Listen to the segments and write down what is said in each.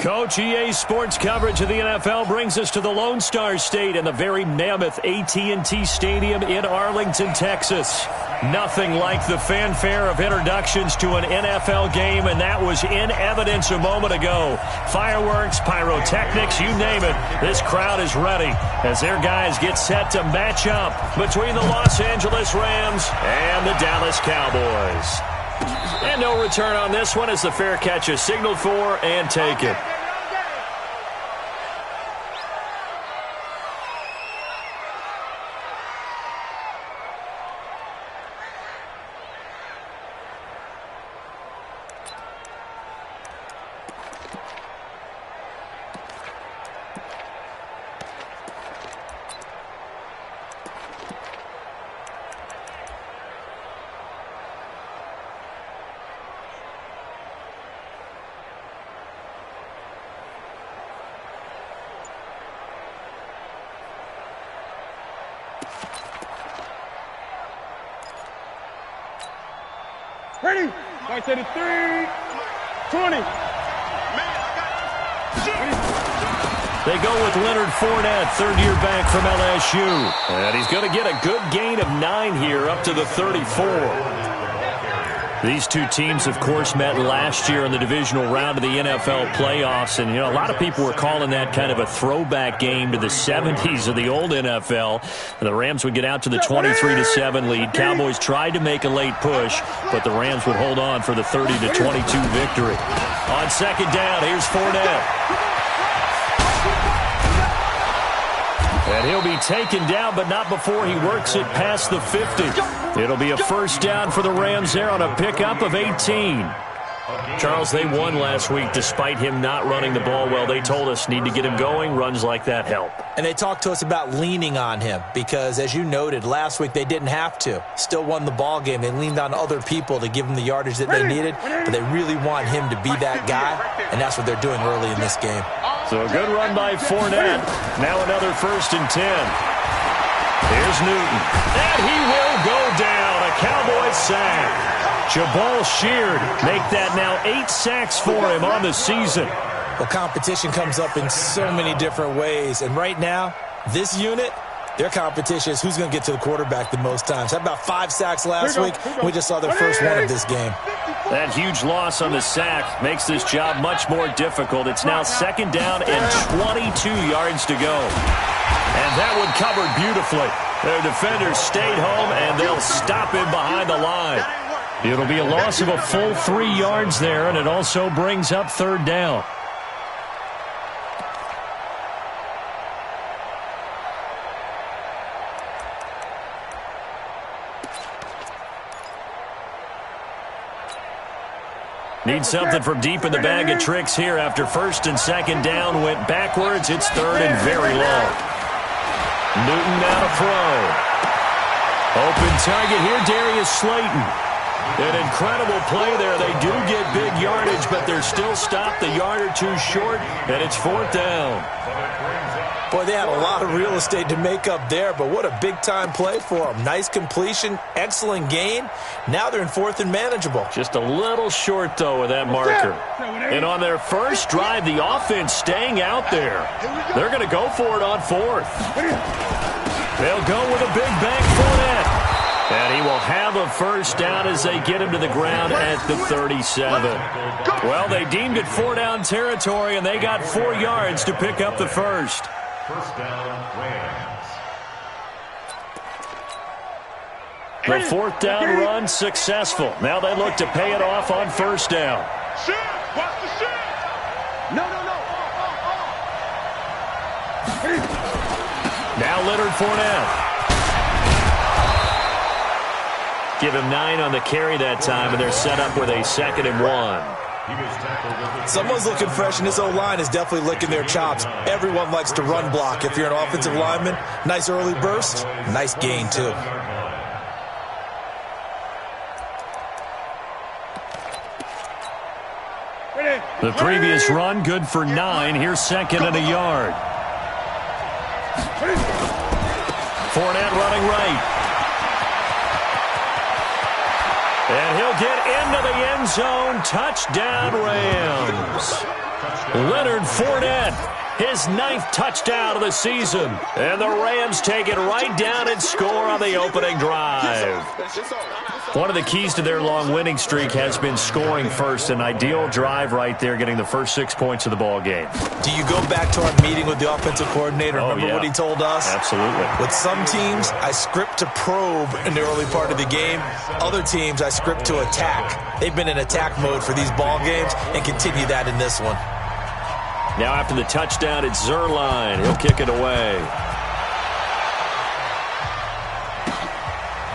Coach, EA Sports coverage of the NFL brings us to the Lone Star State in the very mammoth AT&T Stadium in Arlington, Texas. Nothing like the fanfare of introductions to an NFL game, and that was in evidence a moment ago. Fireworks, pyrotechnics, you name it. This crowd is ready as their guys get set to match up between the Los Angeles Rams and the Dallas Cowboys. And no return on this one as the fair catch is signaled for and taken. Ready? I said it 3, 20. They go with Leonard Fournette, third-year back from LSU. And he's going to get a good gain of 9 here up to the 34. These two teams, of course, met last year in the divisional round of the NFL playoffs. And, a lot of people were calling that kind of a throwback game to the 70s of the old NFL. And the Rams would get out to the 23-7 lead. Cowboys tried to make a late push, but the Rams would hold on for the 30-22 victory. On second down, here's Fournette. And he'll be taken down, but not before he works it past the 50. It'll be a first down for the Rams there on a pickup of 18. Charles, they won last week despite him not running the ball well. They told us need to get him going. Runs like that help. And they talked to us about leaning on him because, as you noted, last week they didn't have to. Still won the ball game. They leaned on other people to give them the yardage that they needed, but they really want him to be that guy, and that's what they're doing early in this game. So a good run by Fournette. Now another 1st and 10. Here's Newton. And he will go down. A Cowboys sack. Jabal Sheard make that now 8 sacks for him on the season. Well, competition comes up in so many different ways. And right now, this unit, their competition is who's going to get to the quarterback the most times. How about 5 sacks last week? We just saw their first one of this game. That huge loss on the sack makes this job much more difficult. It's now 2nd down and 22 yards to go. And that one covered beautifully. Their defenders stayed home, and they'll stop him behind the line. It'll be a loss of a full 3 yards there, and it also brings up 3rd down. Need something from deep in the bag of tricks here after 1st and 2nd down went backwards. It's 3rd and very long. Newton now to throw. Open target here, Darius Slayton. An incredible play there. They do get big yardage, but they're still stopped a yard or 2 short, and it's 4th down. Boy, they had a lot of real estate to make up there, but what a big-time play for them. Nice completion, excellent gain. Now they're in 4th and manageable. Just a little short, though, with that marker. And on their first drive, the offense staying out there. They're going to go for it on 4th. They'll go with a big bang Fournette. And he will have a first down as they get him to the ground at the 37. Well, they deemed it 4-down territory, and they got 4 yards to pick up the first. First down, Rams. The 4th down run successful. Now they look to pay it off on 1st down. Watch the shit. No. Now Leonard Fournette. Give him 9 on the carry that time, and they're set up with a 2nd and 1. Someone's looking fresh, and this O-line is definitely licking their chops. Everyone likes to run block. If you're an offensive lineman, nice early burst, nice gain, too. The previous run, good for 9. Here's 2nd and a yard. Fournette running right. And he'll get into the end zone. Touchdown, Rams. Leonard Fournette, his 9th touchdown of the season. And the Rams take it right down and score on the opening drive. One of the keys to their long winning streak has been scoring first. An ideal drive right there, getting the first 6 points of the ball game. Do you go back to our meeting with the offensive coordinator? Remember what he told us? Absolutely. With some teams, I script to probe in the early part of the game. Other teams, I script to attack. They've been in attack mode for these ball games and continue that in this one. Now after the touchdown, it's Zerline. He'll kick it away.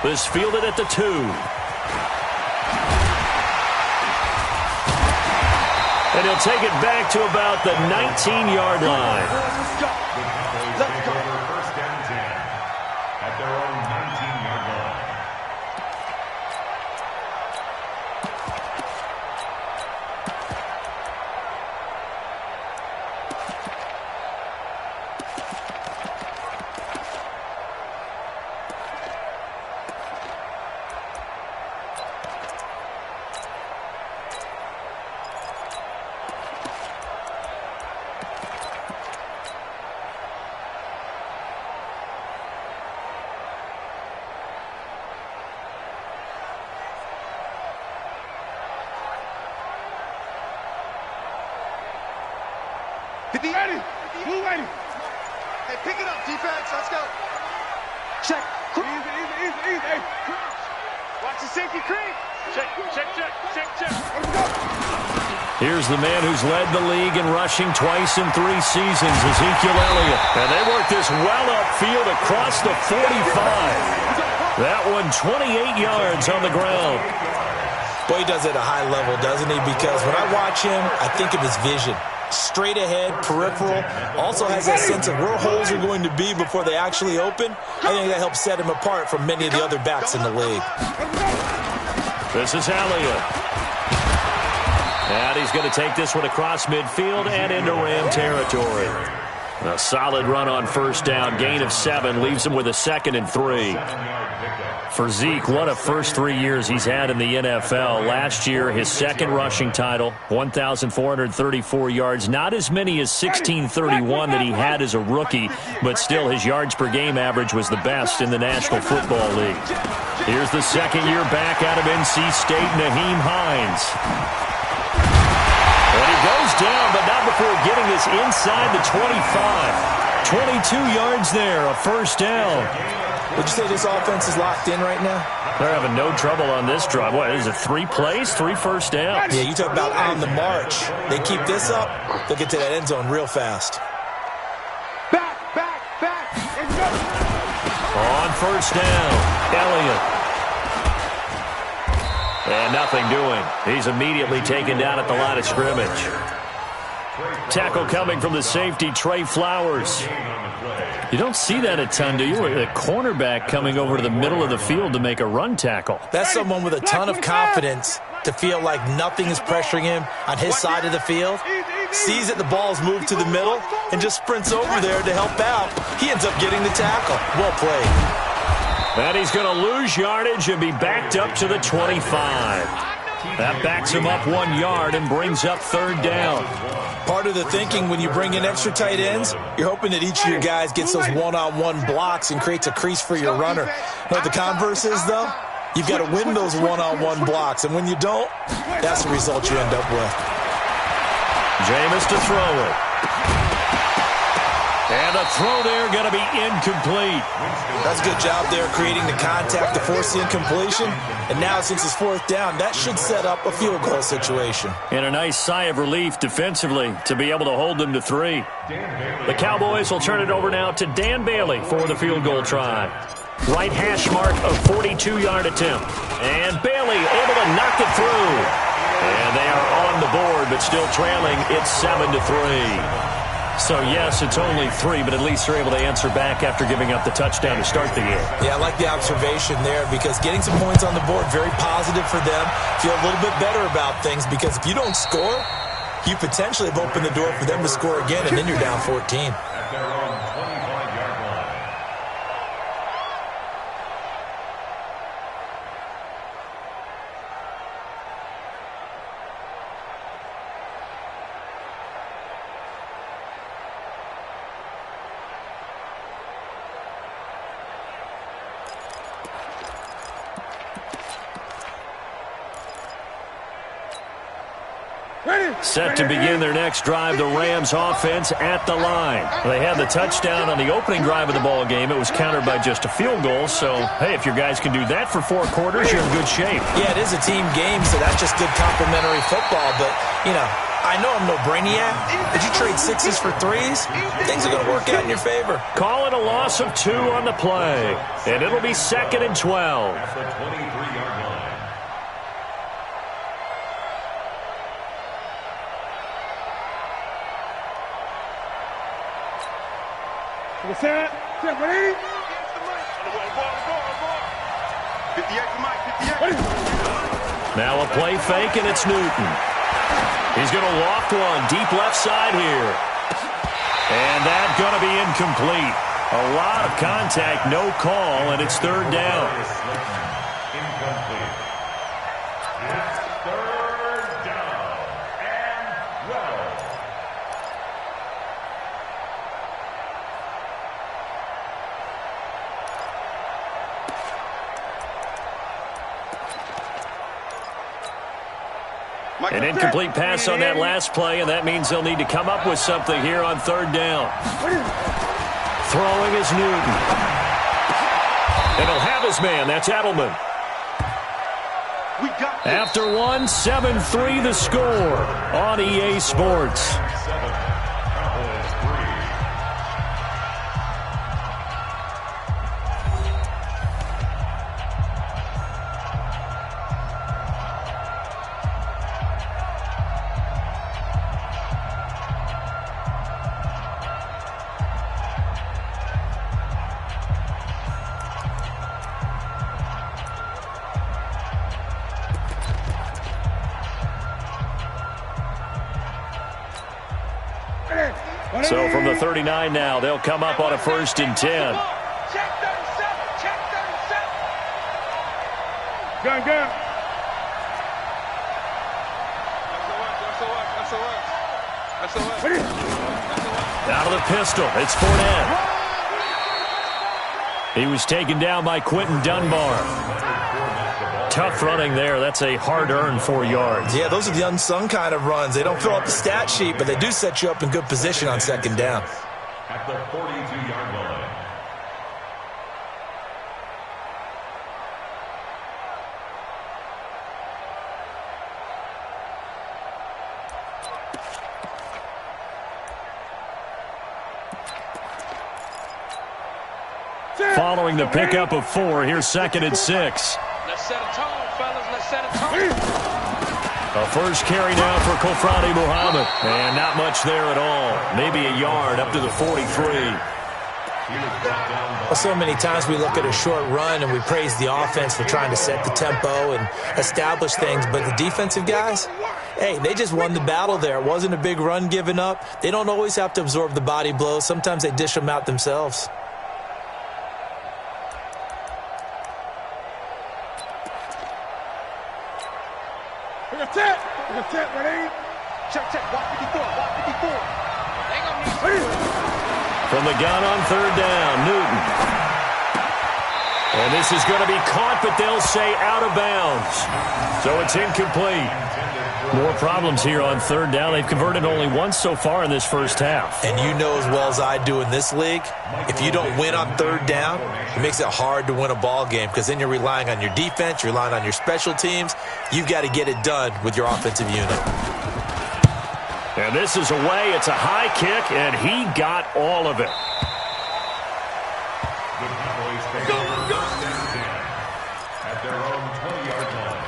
This fielded at the 2. And he'll take it back to about the 19-yard line. Let's go. First down 10 at their own 19-yard line. Ready. Move ready. Hey, pick it up, defense. Let's go. Check. Easy. Hey. Watch the safety creep. Check. Let's go. Here's the man who's led the league in rushing twice in 3 seasons, Ezekiel Elliott. And they work this well upfield across the 45. That one 28 yards on the ground. Boy, he does it at a high level, doesn't he? Because when I watch him, I think of his vision. Straight ahead, peripheral, also has that sense of where holes are going to be before they actually open. I think that helps set him apart from many of the other backs in the league. This is Elliott. And he's going to take this one across midfield and into Ram territory. A solid run on first down. Gain of 7 leaves him with a 2nd and 3. For Zeke, what a first 3 years he's had in the NFL. Last year, his 2nd rushing title, 1,434 yards. Not as many as 1,631 that he had as a rookie, but still his yards per game average was the best in the National Football League. Here's the 2nd year back out of NC State, Naheem Hines. And he goes down, but not before getting this inside the 25. 22 yards there, a first down. Would you say this offense is locked in right now? They're having no trouble on this drive. What, is it 3 plays, 3 first downs? Yeah, you talk about on the march. They keep this up, they'll get to that end zone real fast. Back. Let's go. On first down, Elliott. And nothing doing. He's immediately taken down at the line of scrimmage. Tackle coming from the safety, Trey Flowers. You don't see that a ton, do you? A cornerback coming over to the middle of the field to make a run tackle. That's someone with a ton of confidence to feel like nothing is pressuring him on his side of the field. Sees that the ball's moved to the middle and just sprints over there to help out. He ends up getting the tackle. Well played. And he's going to lose yardage and be backed up to the 25. That backs him up 1 yard and brings up 3rd down. Part of the thinking when you bring in extra tight ends, you're hoping that each of your guys gets those one-on-one blocks and creates a crease for your runner. You know what the converse is, though? You've got to win those one-on-one blocks, and when you don't, that's the result you end up with. Jameis to throw it. And the throw there going to be incomplete. That's a good job there creating the contact to force the incompletion. And now since it's 4th down, that should set up a field goal situation. And a nice sigh of relief defensively to be able to hold them to 3. The Cowboys will turn it over now to Dan Bailey for the field goal try. Right hash mark of 42-yard attempt. And Bailey able to knock it through. And they are on the board, but still trailing. It's 7-3. So, yes, it's only 3, but at least they're able to answer back after giving up the touchdown to start the game. Yeah, I like the observation there because getting some points on the board, very positive for them. Feel a little bit better about things because if you don't score, you potentially have opened the door for them to score again, and then you're down 14. Set to begin their next drive, the Rams offense at the line. They had the touchdown on the opening drive of the ball game. It was countered by just a field goal. So, hey, if your guys can do that for 4 quarters, you're in good shape. Yeah, it is a team game, so that's just good complementary football. But, you know, I know I'm no brainiac, but you trade 6s for 3s, things are going to work out in your favor. Call it a loss of 2 on the play, and it'll be 2nd and 12. At the 23-yard line. Set, ready? 58 for Mike, 58. Now a play fake, and it's Newton. He's going to loft one deep left side here. And that's going to be incomplete. A lot of contact, no call, and it's 3rd down. Incomplete. It's 3rd down and 12. An incomplete pass on that last play, and that means they'll need to come up with something here on 3rd down. Throwing is Newton. And he'll have his man. That's Edelman. After 1, 7-3 the score on EA Sports. So from the 39 now, they'll come up on a 1st and 10. Check 37, check 37. Gun. Out of the pistol, it's Fournette. He was taken down by Quentin Dunbar. Tough running there. That's a hard-earned 4 yards. Yeah, those are the unsung kind of runs. They don't fill up the stat sheet, but they do set you up in good position on 2nd down. At the 42-yard line. Following the pickup of 4, here's 2nd and 6. Let's set a tone, fellas. Let's set a tone. A first carry now for Kofrani Muhammad. And not much there at all. Maybe a yard up to the 43. Well, so many times we look at a short run and we praise the offense for trying to set the tempo and establish things. But the defensive guys, hey, they just won the battle there. It wasn't a big run given up. They don't always have to absorb the body blows. Sometimes they dish them out themselves. Set, ready? Check, 154, 154. From the gun on 3rd down, Newton. And this is going to be caught, but they'll say out of bounds. So it's incomplete. More problems here on 3rd down. They've converted only once so far in this first half. And you know as well as I do in this league, if you don't win on 3rd down, it makes it hard to win a ball game because then you're relying on your defense, you're relying on your special teams. You've got to get it done with your offensive unit. And this is away. It's a high kick, and he got all of it. The Cowboys take over 1st and 10 at their own 20-yard line.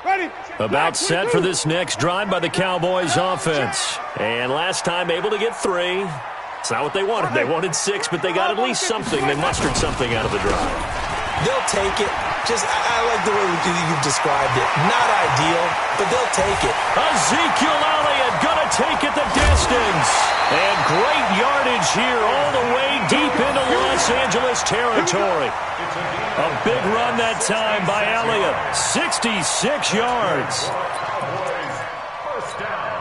Ready. About set for this next drive by the Cowboys offense. And last time able to get 3. It's not what they wanted. They wanted 6, but they got at least something. They mustered something out of the drive. They'll take it. I like the way you've described it. Not ideal, but they'll take it. Ezekiel Elliott going to take it the distance. And great yardage here all the way deep into Los Angeles territory. A big run that time by Elliott. 66 yards. First down.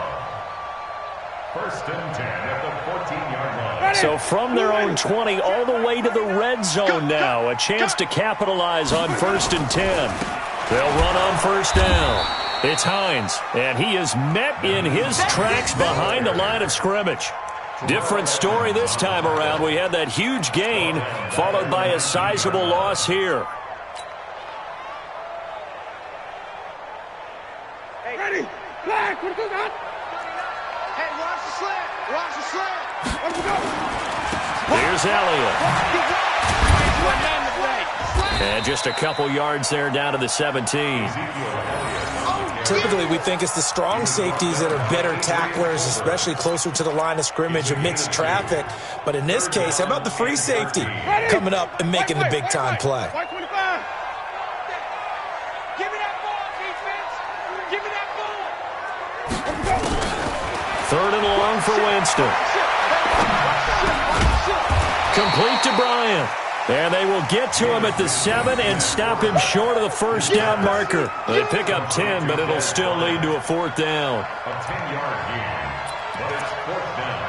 1st and 10 at the 14-yard line. So from their own 20 all the way to the red zone now. A chance to capitalize on 1st and 10. They'll run on first down. It's Hines, and he is met in his tracks behind the line of scrimmage. Different story this time around. We had that huge gain followed by a sizable loss here. Ready. Flag. What goes on? Hey, watch the slant. Watch the slant. Let's go. Here's Elliott. One man to play. And just a couple yards there down to the 17. Typically, we think it's the strong safeties that are better tacklers, especially closer to the line of scrimmage amidst traffic. But in this case, how about the free safety coming up and making the big-time play? White 25. Give me that ball, defense. Give me that ball. Third and long for Winston. Complete to Bryant. And they will get to him at the 7 and stop him short of the first down marker. They pick up 10, but it'll still lead to a fourth down. A 10-yard gain, but it's fourth down.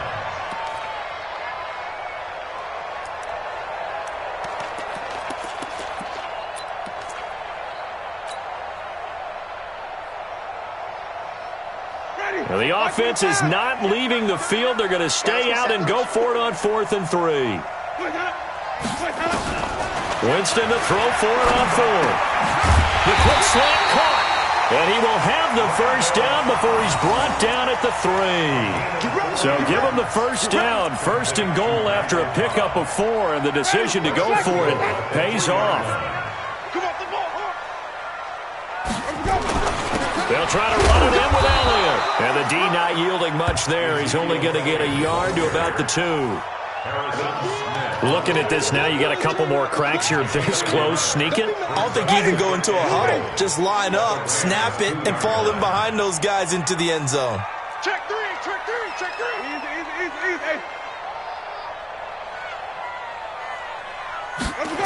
Now the offense is not leaving the field. They're going to stay out and go for it on 4th and 3. Winston to throw for it on 4th. The quick slant caught. And he will have the first down before he's brought down at the 3. So give him the first down. 1st and goal after a pickup of 4. And the decision to go for it pays off. They'll try to run it in with Elliott. And the D not yielding much there. He's only going to get a yard to about the 2. Looking at this now, you got a couple more cracks here this close. Sneak it? I don't think you can go into a huddle. Just line up, snap it, and fall in behind those guys into the end zone. Check 3, check 3, check 3. Easy. Let's go.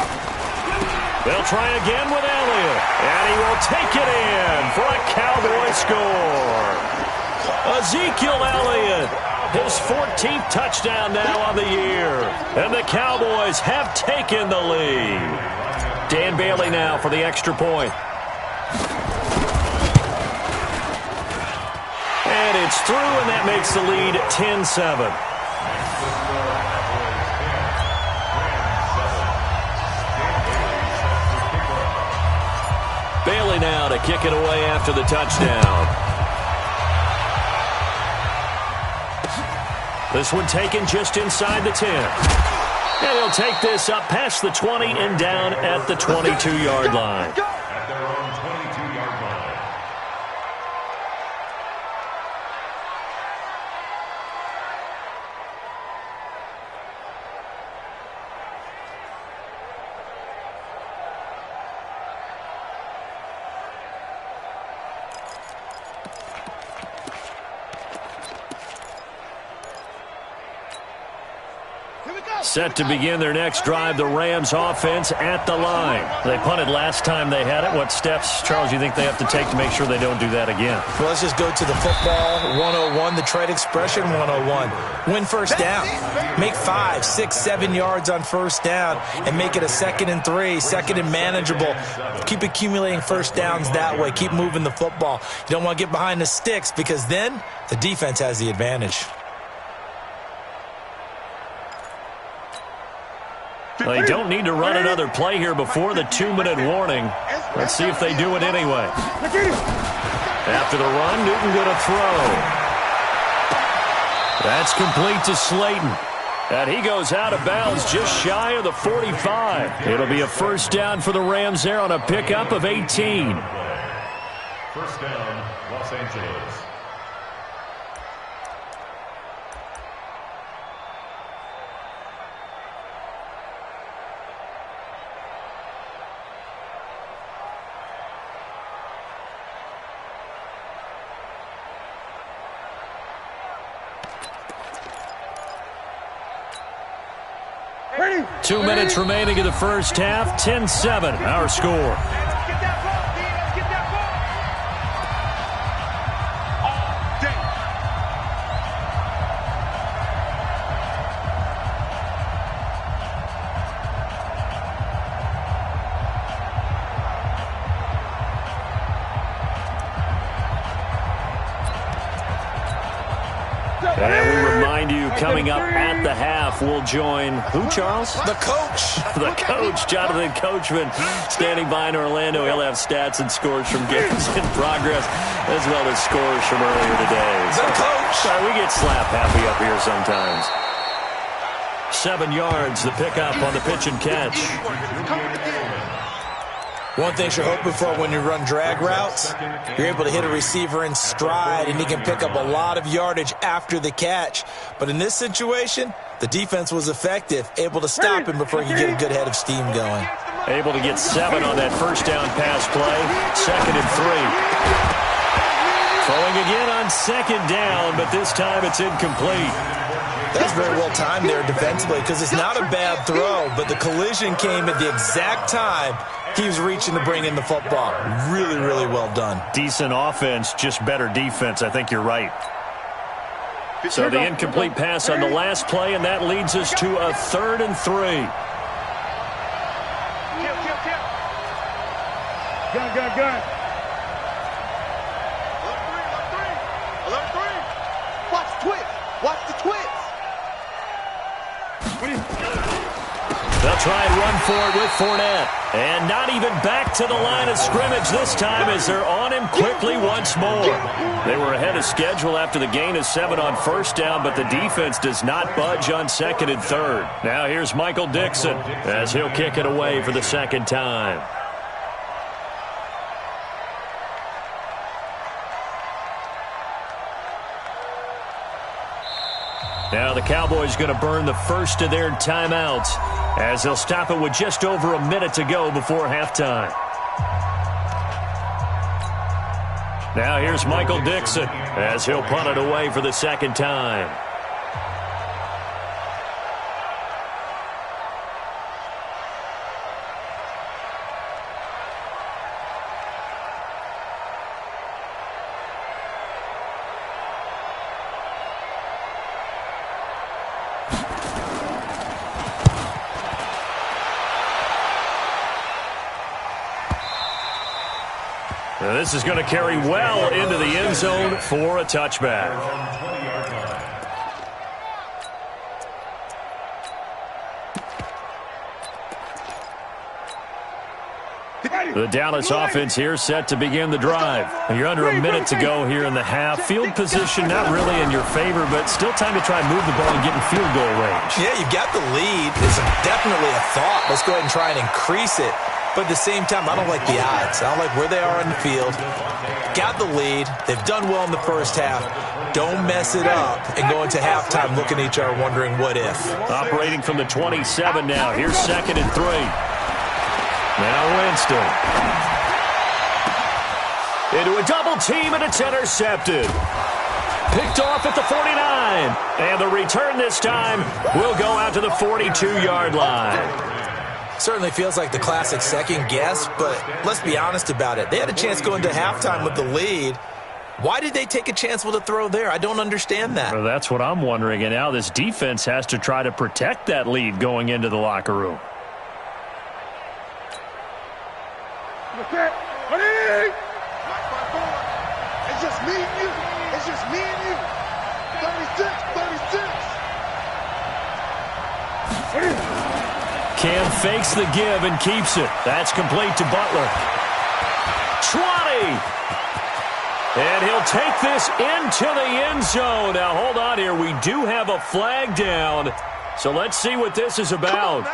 They'll try again with Elliott. And he will take it in for a Cowboy score. Ezekiel Elliott. His 14th touchdown now on the year. And the Cowboys have taken the lead. Dan Bailey now for the extra point. And it's through, and that makes the lead 10-7. Bailey now to kick it away after the touchdown. This one taken just inside the 10. And he'll take this up past the 20 and down at the 22-yard line. At their own 22-yard line. Set to begin their next drive, the Rams offense at the line. They punted last time they had it. What steps, Charles, you think they have to take to make sure they don't do that again? Well, let's just go to the football 101, the trade expression 101. Win first down. Make 5, 6, 7 yards on first down and make it a 2nd and 3, 2nd and manageable. Keep accumulating first downs that way. Keep moving the football. You don't want to get behind the sticks because then the defense has the advantage. They don't need to run another play here before the 2-minute warning. Let's see if they do it anyway. After the run, Newton going to throw. That's complete to Slayton. And he goes out of bounds just shy of the 45. It'll be a first down for the Rams there on a pickup of 18. First down, Los Angeles. Ready. 2 minutes remaining in the first half. 10-7, our score. Get that ball, D. Get that ball. All day. coming up at the half. We'll join who, Charles? The coach. The coach, Jonathan Coachman, standing by in Orlando. He'll have stats and scores from games in progress, as well as scores from earlier today. The coach. Sorry, we get slap happy up here sometimes. 7 yards, the pickup on the pitch and catch. One thing you're hoping for when you run drag routes, you're able to hit a receiver in stride, and he can pick up a lot of yardage after the catch. But in this situation, the defense was effective, able to stop him before he could get a good head of steam going. Able to get 7 on that first down pass play. 2nd and 3. Throwing again on 2nd down, but this time it's incomplete. That's very well timed there defensively, because it's not a bad throw, but the collision came at the exact time he was reaching to bring in the football. Really, really well done. Decent offense, just better defense. I think you're right. So the incomplete pass on the last play, and that leads us to a 3rd and 3. Gun. Alert 3. Watch the twist. Watch the twist. They'll try and run for it with Fournette. And not even back to the line of scrimmage this time as they're on him quickly once more. They were ahead of schedule after the gain of 7 on first down, but the defense does not budge on 2nd and 3rd. Now here's Michael Dixon as he'll kick it away for the 2nd time. Now the Cowboys going to burn the first of their timeouts as they'll stop it with just over a minute to go before halftime. Now here's Michael Dixon as he'll punt it away for the 2nd time. Now this is going to carry well into the end zone for a touchback. The Dallas offense here set to begin the drive. You're under a minute to go here in the half. Field position not really in your favor, but still time to try and move the ball and get in field goal range. Yeah, you've got the lead. It's definitely a thought. Let's go ahead and try and increase it. But at the same time, I don't like the odds. I don't like where they are in the field. Got the lead. They've done well in the first half. Don't mess it up and go into halftime looking at each other wondering what if. Operating from the 27 now. Here's 2nd and 3. Now Winston. Into a double team, and it's intercepted. Picked off at the 49. And the return this time will go out to the 42-yard line. Certainly feels like the classic second guess, but let's be honest about it. They had a chance going to halftime with the lead. Why did they take a chance with a throw there? I don't understand that. Well, that's what I'm wondering. And now this defense has to try to protect that lead going into the locker room. It's just me and you. It's just me and you. 36. Cam fakes the give and keeps it. That's complete to Butler. 20. And he'll take this into the end zone. Now, hold on here. We do have a flag down. So let's see what this is about.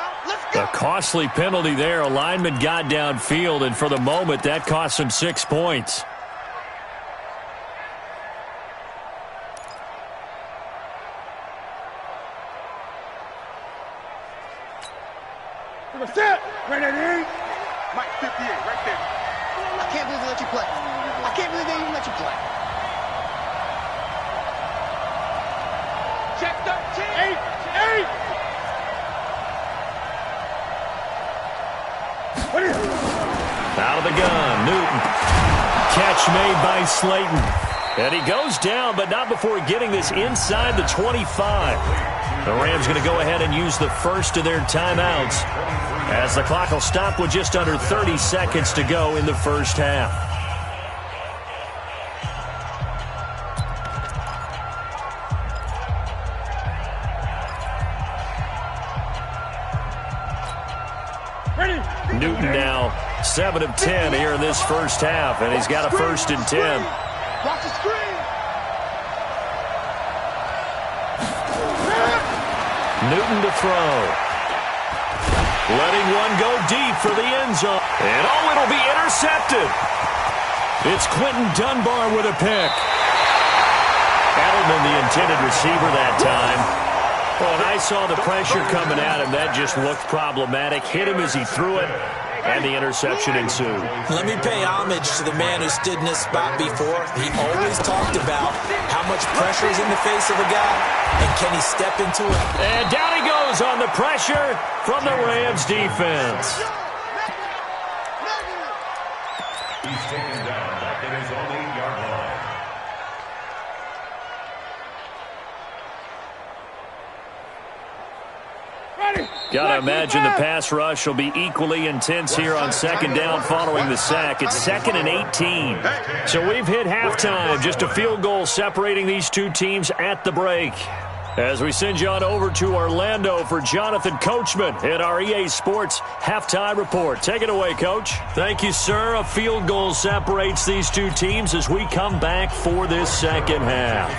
A costly penalty there. A lineman got downfield, and for the moment, that cost him 6 points. Mike 58, right there. I can't believe they let you play. I can't believe they even let you play. Check 13. 8. Out of the gun, Newton. Catch made by Slayton. And he goes down, but not before getting this inside the 25. The Rams going to go ahead and use the first of their timeouts, as the clock will stop with just under 30 seconds to go in the first half. Newton now 7 of 10 here in this first half, and he's got a 1st and 10. Watch the screen. Newton to throw. Letting one go deep for the end zone. And oh, it'll be intercepted. It's Quentin Dunbar with a pick. Edelman, the intended receiver that time. Well, and I saw the pressure coming at him. That just looked problematic. Hit him as he threw it, and the interception ensued. Let me pay homage to the man who stood in this spot before. He always talked about how much pressure is in the face of a guy, and can he step into it? And down he goes on the pressure from the Rams defense. He's taken down back at his own 8-yard line. Got to imagine the pass rush will be equally intense here on 2nd down following the sack. It's 2nd and 18. So we've hit halftime. Just a field goal separating these two teams at the break. As we send you on over to Orlando for Jonathan Coachman at our EA Sports Halftime Report. Take it away, Coach. Thank you, sir. A field goal separates these two teams as we come back for this second half.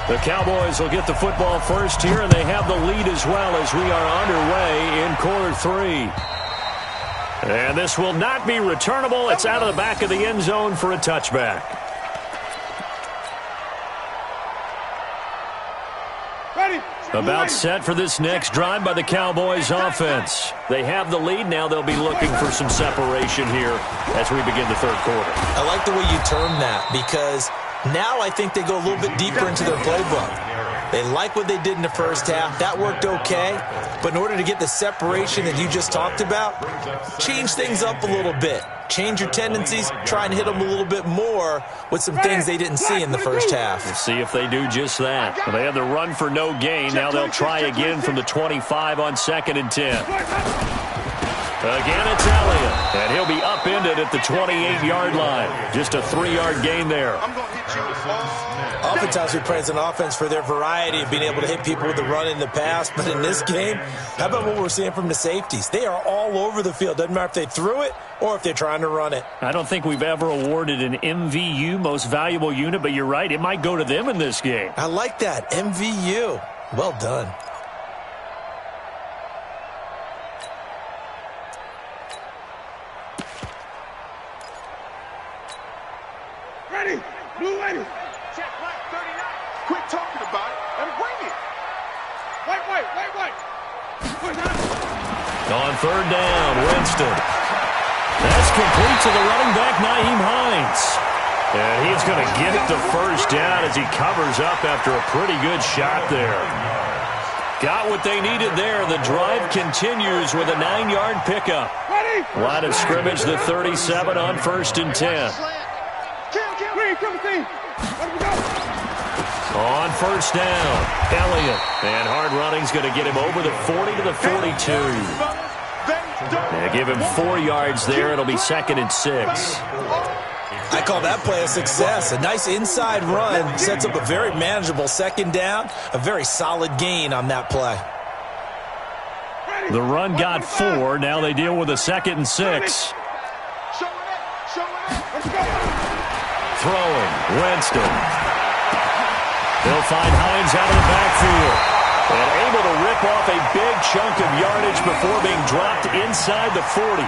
The Cowboys will get the football first here, and they have the lead as well as we are underway in quarter 3. And this will not be returnable. It's out of the back of the end zone for a touchback. About set for this next drive by the Cowboys offense. They have the lead. Now they'll be looking for some separation here as we begin the 3rd quarter. I like the way you term that, because now I think they go a little bit deeper into their playbook. They like what they did in the first half. That worked okay. But in order to get the separation that you just talked about, change things up a little bit. Change your tendencies. Try and hit them a little bit more with some things they didn't see in the first half. We'll see if they do just that. Well, they had the run for no gain. Now they'll try again from the 25 on 2nd and 10. Again, it's Elliott, and he'll be upended at the 28-yard line. Just a 3-yard gain there. Oftentimes we praise an offense for their variety of being able to hit people with the run in the pass, but in this game, how about what we're seeing from the safeties? They are all over the field. Doesn't matter if they threw it or if they're trying to run it. I don't think we've ever awarded an MVU, most valuable unit, but you're right, it might go to them in this game. I like that, MVU. Well done. Blue lady. Check right 39. Quit talking about it and bring it. Wait. On 3rd down, Winston. That's complete to the running back, Nyheim Hines. And he's going to get the 1st down as he covers up after a pretty good shot there. Got what they needed there. The drive continues with a 9-yard pickup. Line of scrimmage, the 37 on 1st and 10. On 1st down, Elliott. And hard running's going to get him over the 40 to the 42. They give him 4 yards there. It'll be 2nd and 6. I call that play a success. A nice inside run sets up a very manageable 2nd down. A very solid gain on that play. The run got 4. Now they deal with a 2nd and 6. Throwing, Winston. They'll find Hines out of the backfield. And able to rip off a big chunk of yardage before being dropped inside the 40.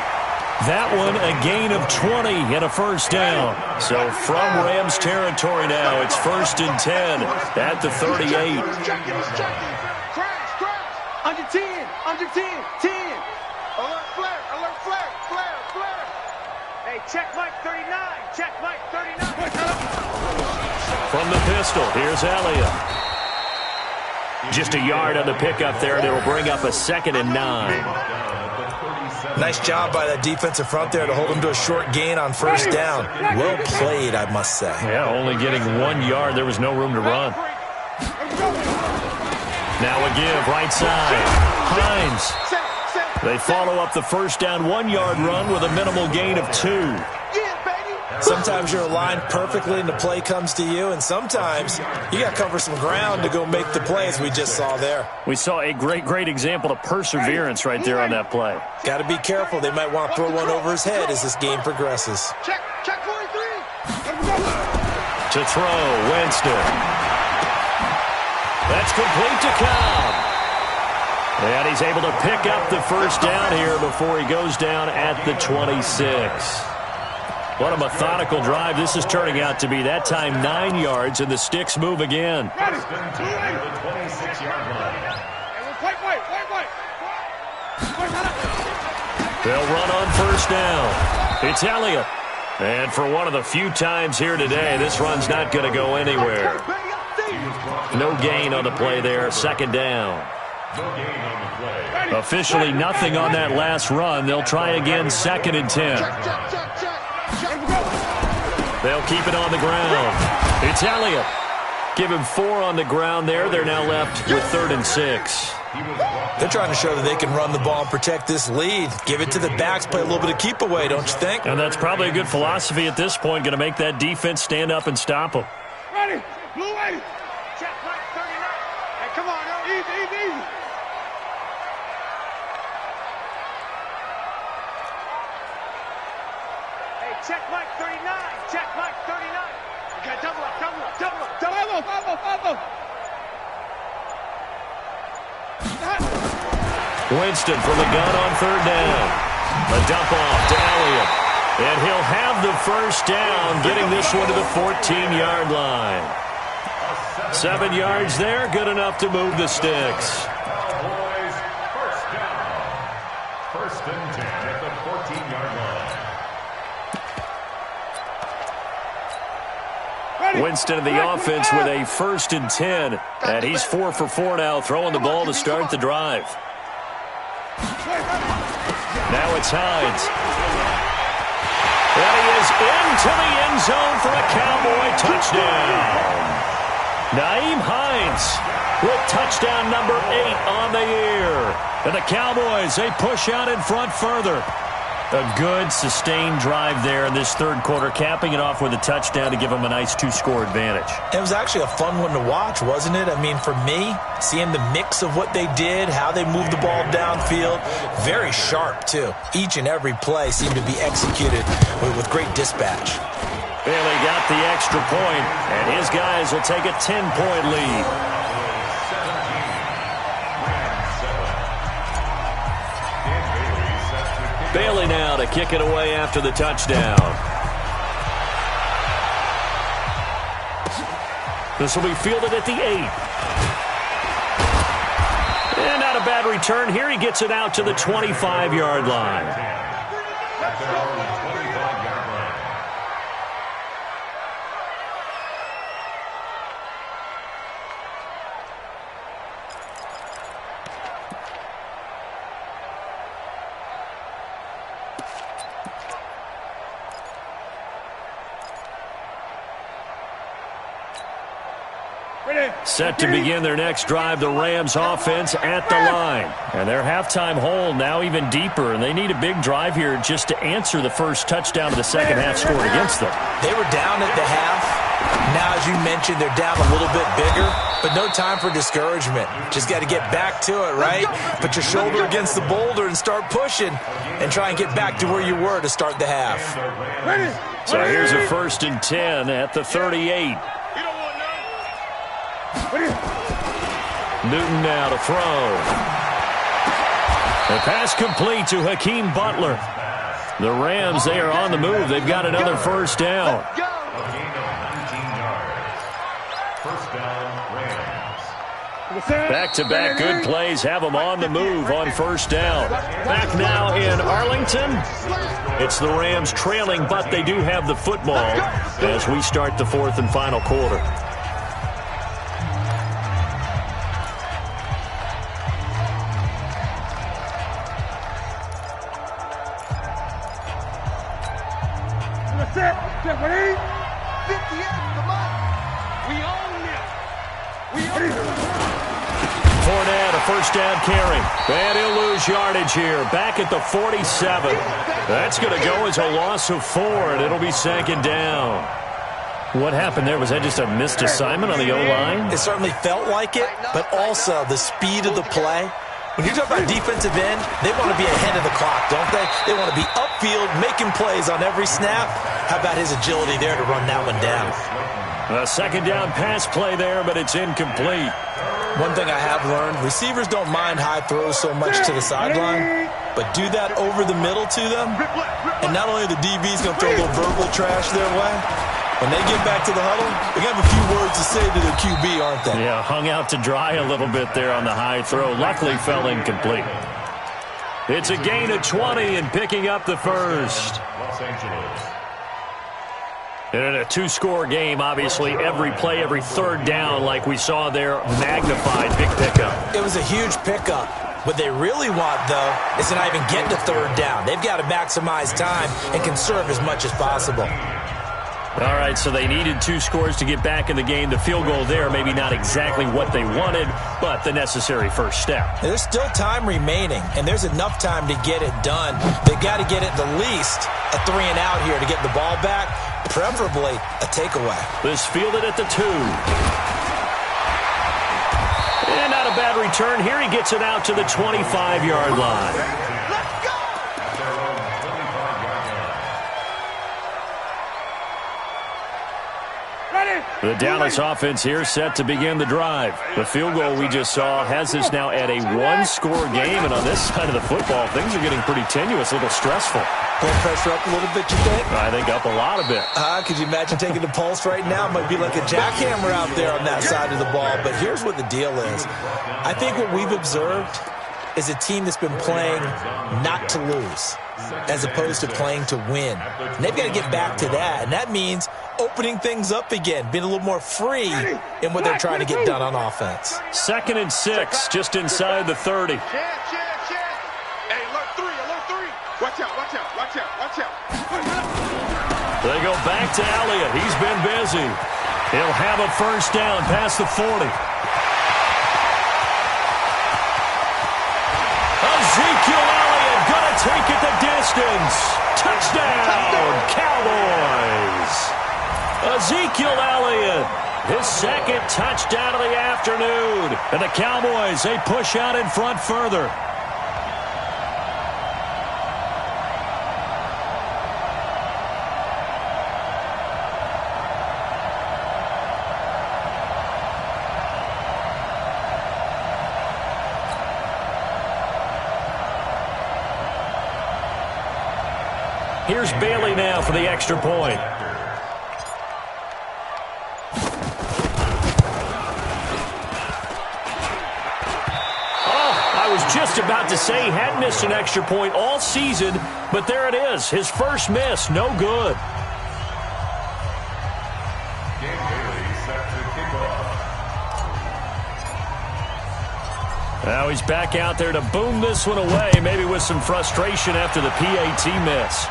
That one a gain of 20 and a 1st down. So from Rams territory now, it's 1st and 10 at the 38. Crash. Under 10. 10. Alert flare. Hey, check Mike 39. From the pistol, here's Elliott. Just a yard on the pickup there, and it'll bring up a 2nd and 9. Nice job by that defensive front there to hold him to a short gain on 1st down. Well played, I must say. Yeah, only getting 1 yard. There was no room to run. Now a give, right side. Hines. They follow up the 1st down 1-yard run with a minimal gain of 2. Sometimes you're aligned perfectly and the play comes to you, and sometimes you got to cover some ground to go make the play, as we just saw there. We saw a great example of perseverance right there on that play. Got to be careful. They might want to throw one over his head as this game progresses. Check 43. To throw, Winston. That's complete to Cobb. And he's able to pick up the first down here before he goes down at the 26. What a methodical drive this is turning out to be. That time 9 yards, and the sticks move again. First and 10 at the 26-yard line. They'll run on first down. It's Elliott. And for one of the few times here today, this run's not going to go anywhere. No gain on the play there. Second down. No gain on the play. Officially nothing on that last run. They'll try again, 2nd and 10. They'll keep it on the ground. It's Elliott. Give him 4 on the ground there. They're now left with 3rd and 6. They're trying to show that they can run the ball and protect this lead. Give it to the backs, play a little bit of keep away, don't you think? And that's probably a good philosophy at this point. Going to make that defense stand up and stop them. Ready. Blue way. Check Mike 39. Hey, come on, yo. Easy. Hey, check Mike 39. Check Mike 39. You got double up. Winston from the gun on 3rd down. A dump off to Elliott. And he'll have the first down, getting this one to the 14-yard line. 7 yards there, good enough to move the sticks. Cowboys, first down. 1st and 10 at the 14-yard line. Winston of the offense with a 1st and 10. And he's 4 for 4 now, throwing the ball to start the drive. Now it's Hines. And he is into the end zone for a Cowboy touchdown. Nyheim Hines with touchdown number 8 on the year. And the Cowboys, they push out in front further. A good, sustained drive there in this 3rd quarter, capping it off with a touchdown to give them a nice 2-score advantage. It was actually a fun one to watch, wasn't it? I mean, for me, seeing the mix of what they did, how they moved the ball downfield, very sharp, too. Each and every play seemed to be executed with great dispatch. Bailey got the extra point, and his guys will take a 10-point lead. Bailey now to kick it away after the touchdown. This will be fielded at the 8. And not a bad return here. He gets it out to the 25-yard line. At their own 25-yard line. Set to begin their next drive, the Rams offense at the line. And their halftime hole now even deeper, and they need a big drive here just to answer the first touchdown of the second half scored against them. They were down at the half. Now, as you mentioned, they're down a little bit bigger, but no time for discouragement. Just got to get back to it, right? Put your shoulder against the boulder and start pushing and try and get back to where you were to start the half. So here's a 1st and 10 at the 38. Newton now to throw. The pass complete to Hakeem Butler. The Rams, they are on the move. They've got another first down. A gain of 19 yards. First down, Rams. Back-to-back good plays have them on the move on first down. Back now in Arlington. It's the Rams trailing, but they do have the football as we start the 4th and final quarter. Ready? 58, come on. We own this. We own this. Fournette, a first down carry. And he'll lose yardage here. Back at the 47. That's going to go as a loss of 4, and it'll be second down. What happened there? Was that just a missed assignment on the O-line? It certainly felt like it, but also the speed of the play. When you talk about defensive end, they want to be ahead of the clock, don't they? They want to be upfield, making plays on every snap. How about his agility there to run that one down? A second down pass play there, but it's incomplete. One thing I have learned, receivers don't mind high throws so much to the sideline, but do that over the middle to them, and not only are the DBs going to throw a little verbal trash their way, when they get back to the huddle, they have a few words to say to their QB, aren't they? Yeah, hung out to dry a little bit there on the high throw. Luckily fell incomplete. It's a gain of 20 and picking up the first. Los Angeles. And in a two-score game, obviously, every play, every third down, like we saw there, magnified. Big pickup. It was a huge pickup. What they really want, though, is to not even get to third down. They've got to maximize time and conserve as much as possible. All right, so they needed 2 scores to get back in the game. The field goal there, maybe not exactly what they wanted, but the necessary first step. There's still time remaining, and there's enough time to get it done. They've got to get it the least a 3-and-out here to get the ball back, preferably a takeaway. This fielded at the 2. And not a bad return. Here he gets it out to the 25-yard line. The Dallas offense here set to begin the drive. The field goal we just saw has us now at a 1-score game, and on this side of the football, things are getting pretty tenuous, a little stressful. Blood pressure up a little bit, you think? I think up a lot of bit. Could you imagine taking the pulse right now? It might be like a jackhammer out there on that side of the ball, but here's what the deal is. I think what we've observed is a team that's been playing not to lose as opposed to playing to win. And they've got to get back to that, and that means opening things up again, being a little more free in what they're trying to get done on offense. 2nd and 6, just inside the 30. Hey, alert 3. Watch out. They go back to Elliott. He's been busy. He'll have a first down past the 40. Ezekiel Elliott gonna take it the distance. Touchdown, Cowboys. Ezekiel Elliott, his 2nd touchdown of the afternoon. And the Cowboys, they push out in front further. Here's Bailey now for the extra point. I was just about to say he had missed an extra point all season, but there it is. His first miss, no good. Now he's back out there to boom this one away, maybe with some frustration after the PAT miss.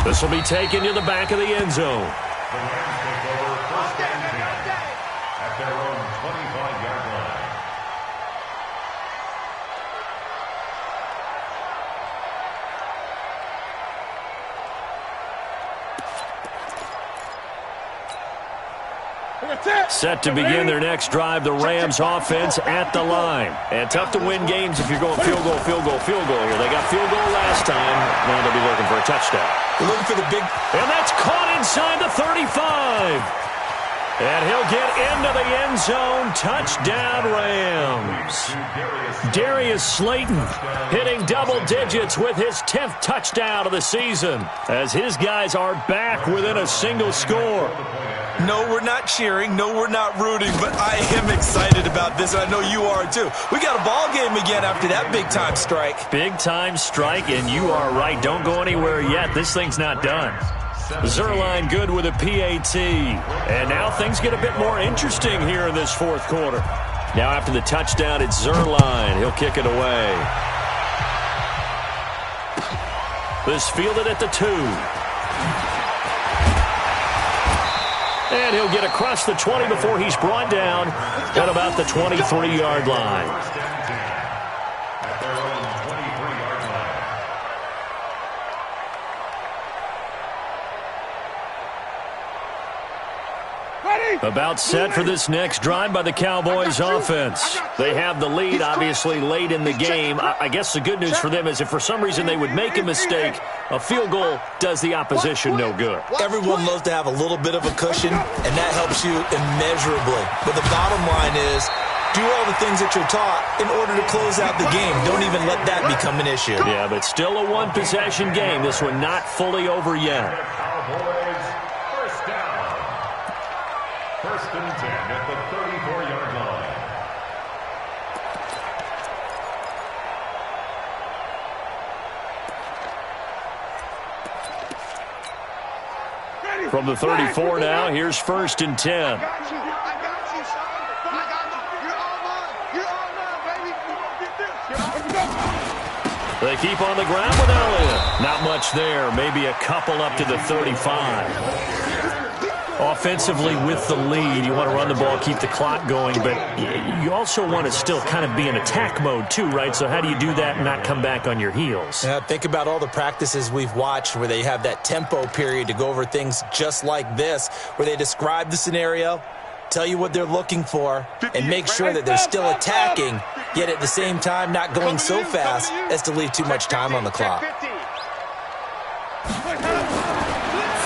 This will be taken to the back of the end zone. The Rams take over first and 10 at their own 25-yard line. Set to begin their next drive, the Rams offense at the line. And tough to win games if you're going field goal here. They got field goal last time. Now they'll be looking for a touchdown. They're looking for the big... And that's caught inside the 35. And he'll get into the end zone. Touchdown, Rams. Darius Slayton hitting double digits with his 10th touchdown of the season as his guys are back within a single score. No, we're not cheering. No, we're not rooting, but I am excited about this, and I know you are too. We got a ball game again after that big-time strike. Big-time strike, and you are right. Don't go anywhere yet. This thing's not done. Zerline good with a PAT. And now things get a bit more interesting here in this fourth quarter. Now after the touchdown, it's Zerline. He'll kick it away. This fielded at the 2. And he'll get across the 20 before he's brought down at about the 23-yard line. First down 10 at their own 23-yard line. About set for this next drive by the Cowboys offense. They have the lead, obviously, late in the game. I guess the good news for them is if for some reason they would make a mistake, a field goal does the opposition no good. Everyone loves to have a little bit of a cushion, and that helps you immeasurably. But the bottom line is, do all the things that you're taught in order to close out the game. Don't even let that become an issue. Yeah, but still a one-possession game. This one not fully over yet. Cowboys, first down. First and 10 at the 34-yard line. From the 34 now, here's first and 10. I got you, son. I got you. You're all mine, baby. You're all mine. They keep on the ground with Elliott. Not much there. Maybe a couple up to the 35. Offensively with the lead, you want to run the ball, keep the clock going, but you also want to still kind of be in attack mode too, right? So how do you do that and not come back on your heels? Yeah, think about all the practices we've watched where they have that tempo period to go over things just like this, where they describe the scenario, tell you what they're looking for, and make sure that they're still attacking, yet at the same time not going so fast as to leave too much time on the clock.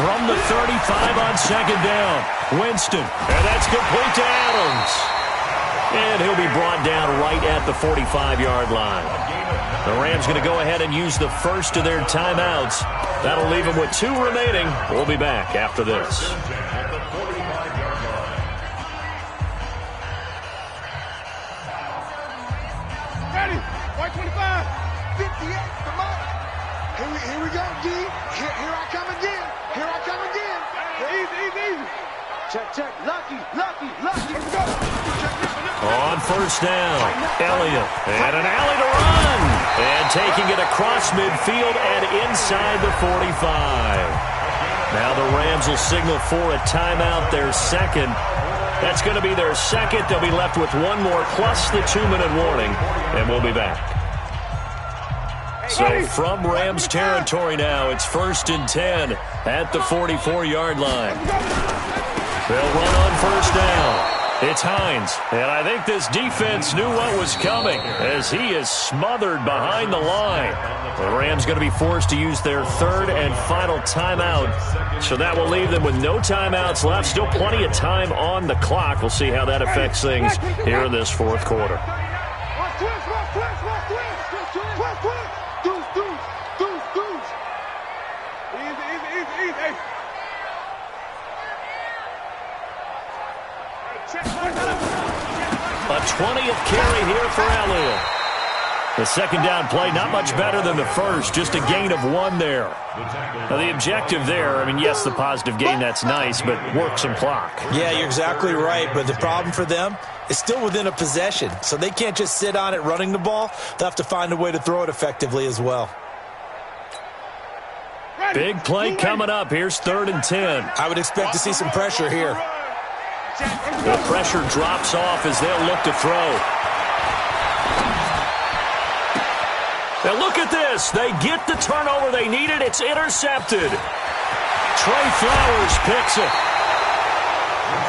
From the 35 on second down, Winston, and that's complete to Adams. And he'll be brought down right at the 45-yard line. The Rams going to go ahead and use the first of their timeouts. That'll leave them with 2 remaining. We'll be back after this. Ready? White 25. 58, come on. Here we go, D. Here I come again. Here I come again. Easy. Check. Lucky. Let's go. On first down, Elliott, and an alley to run. And taking it across midfield and inside the 45. Now the Rams will signal for a timeout, their second. That's going to be their second. They'll be left with one more plus the 2-minute warning, and we'll be back. So from Rams territory now, it's first and 10 at the 44-yard line. They'll run on first down. It's Hines, and I think this defense knew what was coming as he is smothered behind the line. The Rams going to be forced to use their third and final timeout, so that will leave them with no timeouts left. Still plenty of time on the clock. We'll see how that affects things here in this fourth quarter. Easy. A 20th carry here for Elliott. The second down play, not much better than the first, just a gain of 1 there. Now the objective there, I mean, yes, the positive gain, that's nice, but work some clock. Yeah, you're exactly right, but the problem for them is still within a possession, so they can't just sit on it running the ball. They'll have to find a way to throw it effectively as well. Big play coming up. Here's third and 10. I would expect to see some pressure here. The pressure drops off as they'll look to throw. Now look at this. They get the turnover they needed. It's intercepted. Trey Flowers picks it.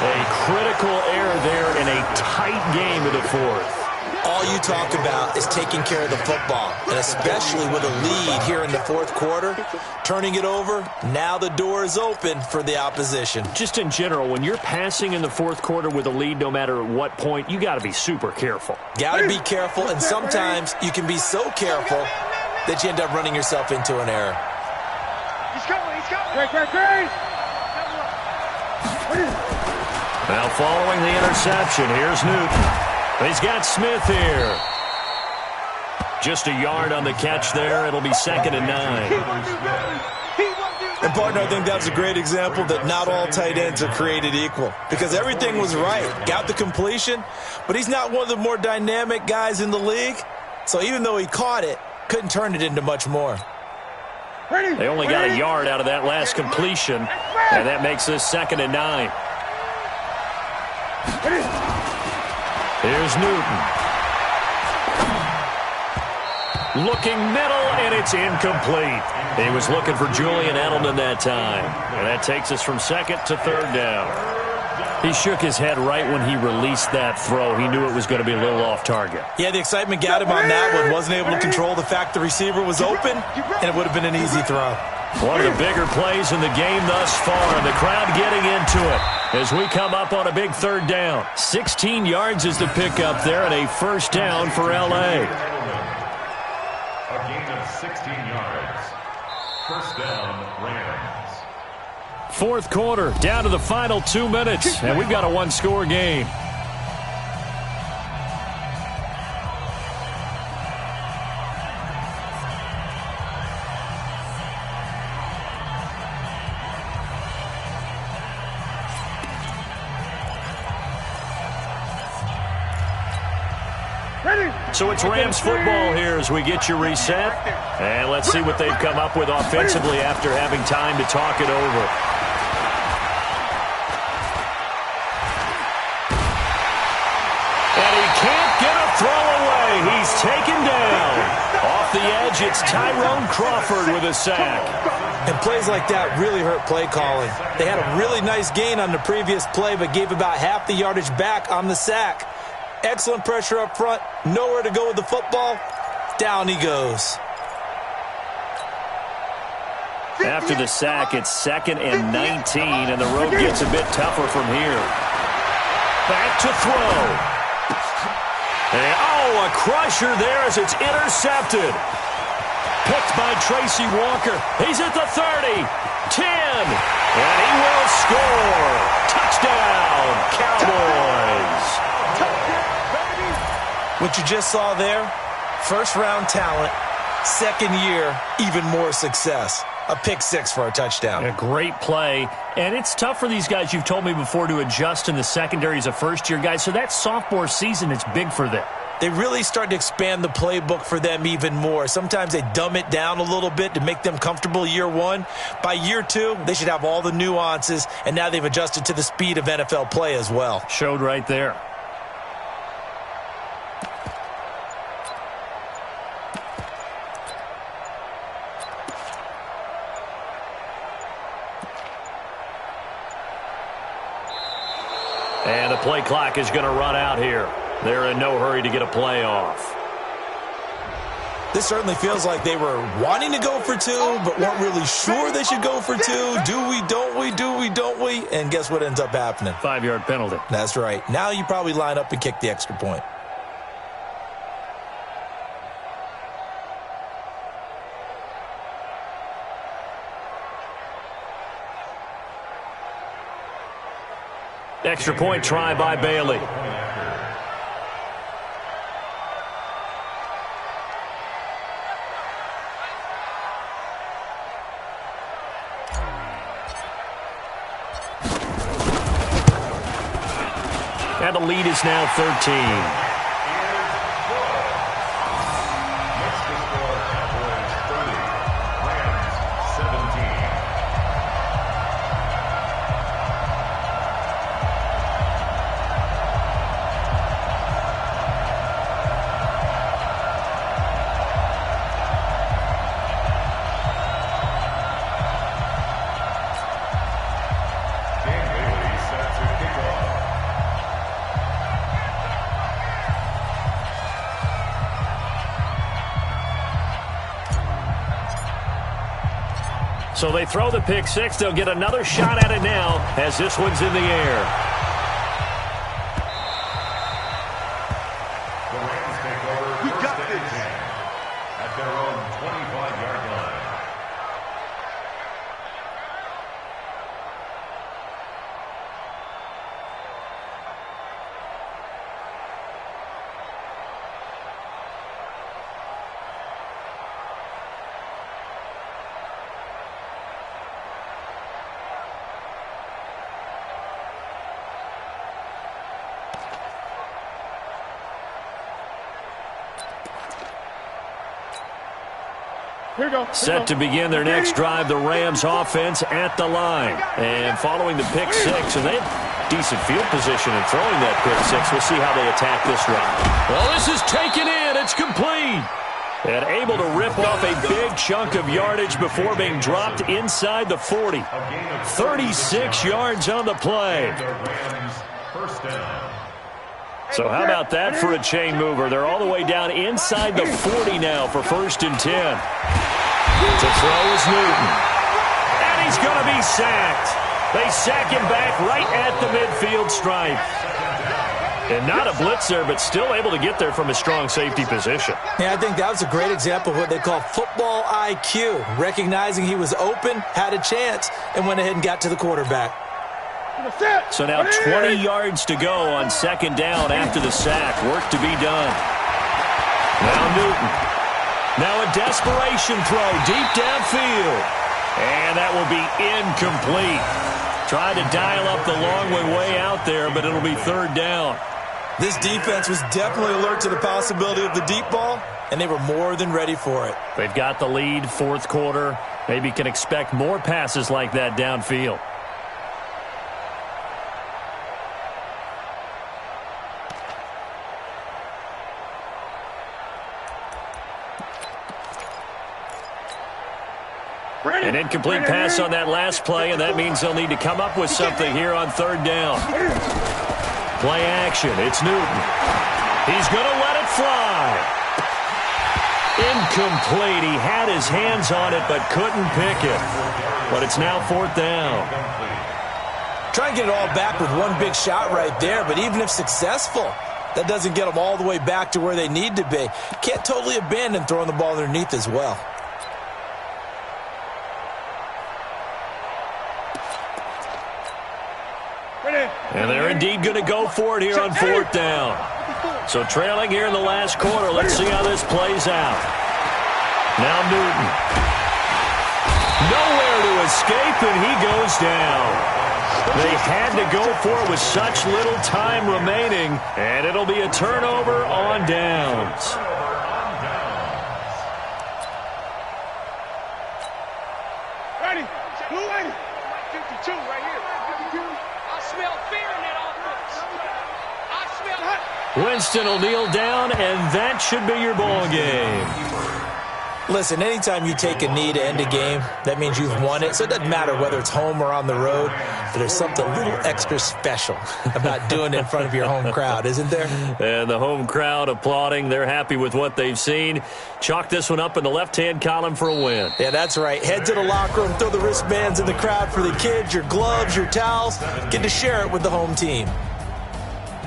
A critical error there in a tight game of the fourth. All you talk about is taking care of the football, and especially with a lead here in the fourth quarter, turning it over, now the door is open for the opposition. Just in general, when you're passing in the fourth quarter with a lead, no matter at what point, you got to be super careful. Got to be careful, and sometimes you can be so careful that you end up running yourself into an error. He's coming. Great. Now following the interception, here's Newton. He's got Smith here. Just a yard on the catch there. It'll be second and 9. And, partner, I think that's a great example that not all tight ends are created equal, because everything was right. Got the completion, but he's not one of the more dynamic guys in the league. So even though he caught it, couldn't turn it into much more. They only got a yard out of that last completion, and that makes this second and 9. Here's Newton. Looking middle, and it's incomplete. He was looking for Julian Edelman that time. And that takes us from second to third down. He shook his head right when he released that throw. He knew it was going to be a little off target. Yeah, the excitement got him on that one. Wasn't able to control the fact the receiver was open, and it would have been an easy throw. One of the bigger plays in the game thus far, and the crowd getting into it as we come up on a big third down. 16 yards is the pickup there, and a first down for L.A. A gain of 16 yards. First down, Rams. Fourth quarter, down to the final 2 minutes, and we've got a one-score game. So it's Rams football here as we get you reset. And let's see what they've come up with offensively after having time to talk it over. And he can't get a throw away. He's taken down. Off the edge, it's Tyrone Crawford with a sack. And plays like that really hurt play calling. They had a really nice gain on the previous play, but gave about half the yardage back on the sack. Excellent pressure up front. Nowhere to go with the football. Down he goes. After the sack, it's 2nd and 19, and the road gets a bit tougher from here. Back to throw. And, oh, a crusher there as it's intercepted. Picked by Tracy Walker. He's at the 30, 10, and he will score. Touchdown, Cowboys. What you just saw there, first-round talent, second year, even more success. A pick six for a touchdown. A great play, and it's tough for these guys, you've told me before, to adjust in the secondary as a first-year guy, so that sophomore season is big for them. They really start to expand the playbook for them even more. Sometimes they dumb it down a little bit to make them comfortable year one. By year two, they should have all the nuances, and now they've adjusted to the speed of NFL play as well. Showed right there. And the play clock is going to run out here. They're in no hurry to get a play off. This certainly feels like they were wanting to go for two, but weren't really sure they should go for two. Do we, don't we, do we, don't we? And guess what ends up happening? 5-yard penalty. That's right. Now you probably line up and kick the extra point. Extra point try by Bailey. And the lead is now 13. So they throw the pick six. They'll get another shot at it now as this one's in the air. The Rams take over first and 10 at their own 25-yard line. Set to begin their next drive, the Rams offense at the line. And following the pick six, and decent field position in throwing that pick six. We'll see how they attack this drive. Well, this is taken in. It's complete. And able to rip off a big chunk of yardage before being dropped inside the 40. 36 yards on the play. First down. So how about that for a chain mover? They're all the way down inside the 40 now for 1st and 10. To throw is Newton. And he's going to be sacked. They sack him back right at the midfield stripe. And not a blitzer, but still able to get there from a strong safety position. Yeah, I think that was a great example of what they call football IQ. Recognizing he was open, had a chance, and went ahead and got to the quarterback. So now 20 yards to go on 2nd down after the sack. Work to be done. Now Newton. Now a desperation throw deep downfield. And that will be incomplete. Tried to dial up the long way out there, but it'll be 3rd down. This defense was definitely alert to the possibility of the deep ball, and they were more than ready for it. They've got the lead, 4th quarter. Maybe can expect more passes like that downfield. An incomplete pass on that last play, and that means they'll need to come up with something here on 3rd down. Play action. It's Newton. He's going to let it fly. Incomplete. He had his hands on it but couldn't pick it. But it's now 4th down. Try and get it all back with one big shot right there, but even if successful, that doesn't get them all the way back to where they need to be. Can't totally abandon throwing the ball underneath as well. And they're indeed going to go for it here on 4th down. So trailing here in the last quarter. Let's see how this plays out. Now Newton. Nowhere to escape, and he goes down. They had to go for it with such little time remaining, and it'll be a turnover on downs. Ready? Blue ready. 52 right here. I smell fear in that offense. I smell... Winston will kneel down, and that should be your ball game. Listen, anytime you take a knee to end a game, that means you've won it. So it doesn't matter whether it's home or on the road, but there's something a little extra special about doing it in front of your home crowd, isn't there? And the home crowd applauding. They're happy with what they've seen. Chalk this one up in the left-hand column for a win. Yeah, that's right. Head to the locker room, throw the wristbands in the crowd for the kids, your gloves, your towels. Get to share it with the home team.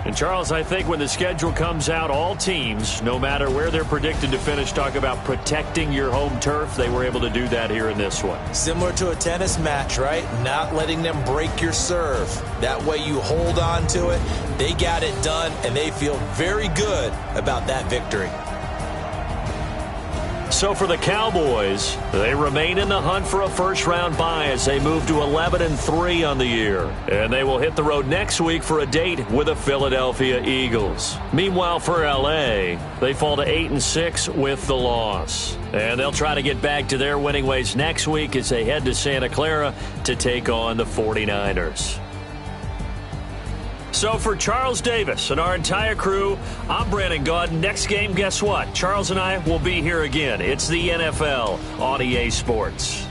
And, Charles, I think when the schedule comes out, all teams, no matter where they're predicted to finish, talk about protecting your home turf. They were able to do that here in this one. Similar to a tennis match, right? Not letting them break your serve. That way you hold on to it. They got it done, and they feel very good about that victory. So for the Cowboys, they remain in the hunt for a first-round bye as they move to 11-3 on the year. And they will hit the road next week for a date with the Philadelphia Eagles. Meanwhile, for L.A., they fall to 8-6 with the loss. And they'll try to get back to their winning ways next week as they head to Santa Clara to take on the 49ers. So for Charles Davis and our entire crew, I'm Brandon Gaudin. Next game, guess what? Charles and I will be here again. It's the NFL on EA Sports.